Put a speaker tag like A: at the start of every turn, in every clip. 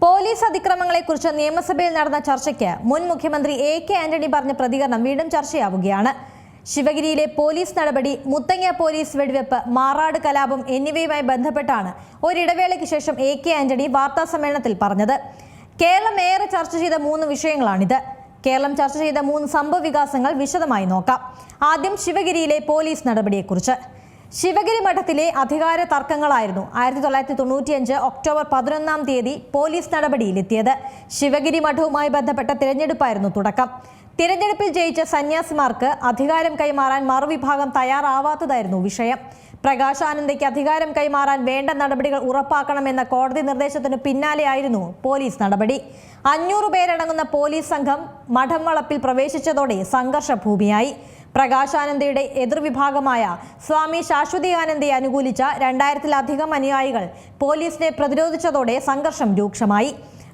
A: Police അതിക്രമങ്ങളെക്കുറിച്ച് നിയമസഭയിൽ നടന്ന ചർച്ചയ്ക്ക് മുൻ മുഖ്യമന്ത്രി എ.കെ. ആന്റണി പറഞ്ഞ പ്രതികരണം വീണ്ടും ചർച്ചയാവുകയാണ്. ശിവഗിരിയിലെ പോലീസ് നടപടി, മുത്തങ്ങ പോലീസ് വെടിവെപ്പ്, മാറാട് കലാപം എന്നിവയുമായി ബന്ധപ്പെട്ടാണ് ഒരിടവേളയ്ക്ക് ശേഷം എ.കെ. ആന്റണി വാർത്താസമ്മേളനത്തിൽ പറഞ്ഞത്. കേരളം ഏറെ ചർച്ച ചെയ്ത 3 വിഷയങ്ങളാണിത്. കേരളം ചർച്ച ചെയ്ത 3 സംഭവ വികാസങ്ങൾ വിശദമായി നോക്കാം. ആദ്യം ശിവഗിരിയിലെ പോലീസ് നടപടിയെക്കുറിച്ച്. ശിവഗിരി മഠത്തിലെ അധികാര തർക്കങ്ങളായിരുന്നു 1995 ഒക്ടോബർ 11-ാം തീയതി പോലീസ് നടപടിയിലെത്തിയത്. ശിവഗിരി മഠവുമായി ബന്ധപ്പെട്ട തിരഞ്ഞെടുപ്പായിരുന്നു തുടക്കം. തിരഞ്ഞെടുപ്പിൽ ജയിച്ച സന്യാസിമാർക്ക് അധികാരം കൈമാറാൻ മറുവിഭാഗം തയ്യാറാവാത്തതായിരുന്നു വിഷയം. പ്രകാശ് ആനന്ദയ്ക്ക് അധികാരം കൈമാറാൻ വേണ്ട നടപടികൾ ഉറപ്പാക്കണമെന്ന കോടതി നിർദ്ദേശത്തിന് പിന്നാലെയായിരുന്നു പോലീസ് നടപടി. 500 പേരടങ്ങുന്ന പോലീസ് സംഘം മഠം വളപ്പിൽ പ്രവേശിച്ചതോടെ സംഘർഷ ഭൂമിയായി. പ്രകാശ് ആനന്ദയുടെ എതിർവിഭാഗമായ സ്വാമി ശാശ്വതിയാനന്ദയെ അനുകൂലിച്ച 2000-ലധികം അനുയായികൾ പോലീസിനെ പ്രതിരോധിച്ചതോടെ സംഘർഷം രൂക്ഷമായി.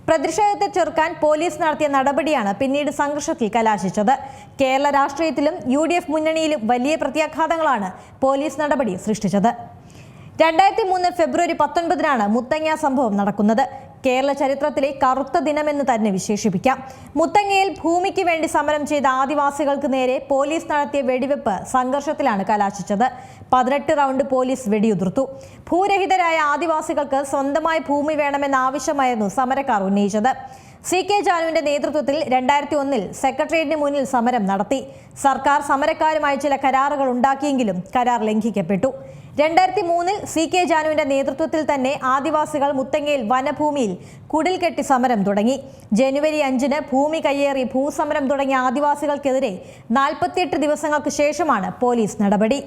A: പ്രതിഷേധത്തെ ചെറുക്കാൻ പോലീസ് നടത്തിയ നടപടിയാണ് പിന്നീട് സംഘർഷത്തിൽ കലാശിച്ചത്. കേരള രാഷ്ട്രീയത്തിലും UDF മുന്നണിയിലും വലിയ പ്രത്യാഘാതങ്ങളാണ് പോലീസ് നടപടി സൃഷ്ടിച്ചത്. 2003 ഫെബ്രുവരി 19-നാണ് മുത്തങ്ങ സംഭവം നടക്കുന്നത്. കേരള ചരിത്രത്തിലെ കറുത്ത ദിനമെന്ന് തന്നെ വിശേഷിപ്പിക്കാം. മുത്തങ്ങയിൽ ഭൂമിക്ക് വേണ്ടി സമരം ചെയ്ത ആദിവാസികൾക്ക് നേരെ പോലീസ് നടത്തിയ വെടിവെപ്പ് സംഘർഷത്തിലാണ് കലാശിച്ചത്. 18 റൗണ്ട് പോലീസ് വെടിയുതിർത്തു. ഭൂരഹിതരായ ആദിവാസികൾക്ക് സ്വന്തമായി ഭൂമി വേണമെന്ന ആവശ്യമായിരുന്നു സമരക്കാർ ഉന്നയിച്ചത്. CK ജാനുവിന്റെ നേതൃത്വത്തിൽ 2001-ൽ സെക്രട്ടേറിയറ്റിന് മുന്നിൽ സമരം നടത്തി. സർക്കാർ സമരക്കാരുമായി ചില കരാറുകൾ ഉണ്ടാക്കിയെങ്കിലും കരാർ ലംഘിക്കപ്പെട്ടു. 2003-ൽ CK ജാനുവിന്റെ നേതൃത്വത്തിൽ തന്നെ ആദിവാസികൾ മുത്തങ്ങയിൽ വനഭൂമിയിൽ കുടിൽ കെട്ടി സമരം തുടങ്ങി. ജനുവരി 5-ന് ഭൂമി കയ്യേറി ഭൂസമരം തുടങ്ങിയ ആദിവാസികൾക്കെതിരെ 48 ദിവസങ്ങൾക്ക് ശേഷമാണ് പോലീസ് നടപടി.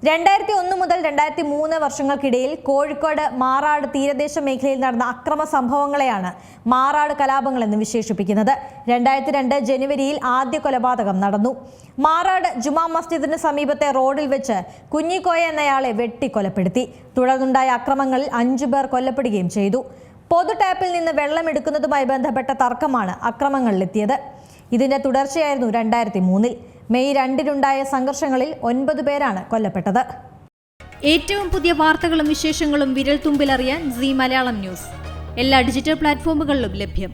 A: 2001 മുതൽ 2003 വർഷങ്ങൾക്കിടയിൽ കോഴിക്കോട് മാറാട് തീരദേശ മേഖലയിൽ നടന്ന അക്രമ സംഭവങ്ങളെയാണ് മാറാട് കലാപങ്ങൾ എന്ന് വിശേഷിപ്പിക്കുന്നത്. 2002 ജനുവരിയിൽ ആദ്യ കൊലപാതകം നടന്നു. മാറാട് ജുമാ മസ്ജിദിന് സമീപത്തെ റോഡിൽ വെച്ച് കുഞ്ഞിക്കോയ എന്നയാളെ വെട്ടിക്കൊലപ്പെടുത്തി. തുടർന്നുണ്ടായ അക്രമങ്ങളിൽ 5 പേർ കൊല്ലപ്പെടുകയും ചെയ്തു. പൊതു ടാപ്പിൽ നിന്ന് വെള്ളമെടുക്കുന്നതുമായി ബന്ധപ്പെട്ട തർക്കമാണ് അക്രമങ്ങളിലെത്തിയത്. ഇതിന്റെ തുടർച്ചയായിരുന്നു 2003-ൽ. മെയ് 2-നുണ്ടായ സംഘർഷങ്ങളിൽ 9 പേരാണ് കൊല്ലപ്പെട്ടത്.
B: ഏറ്റവും പുതിയ വാർത്തകളും വിശേഷങ്ങളും വിരൽ തുമ്പിലറിയാൻ Zee മലയാളം ന്യൂസ് എല്ലാ ഡിജിറ്റൽ പ്ലാറ്റ്ഫോമുകളിലും ലഭ്യം.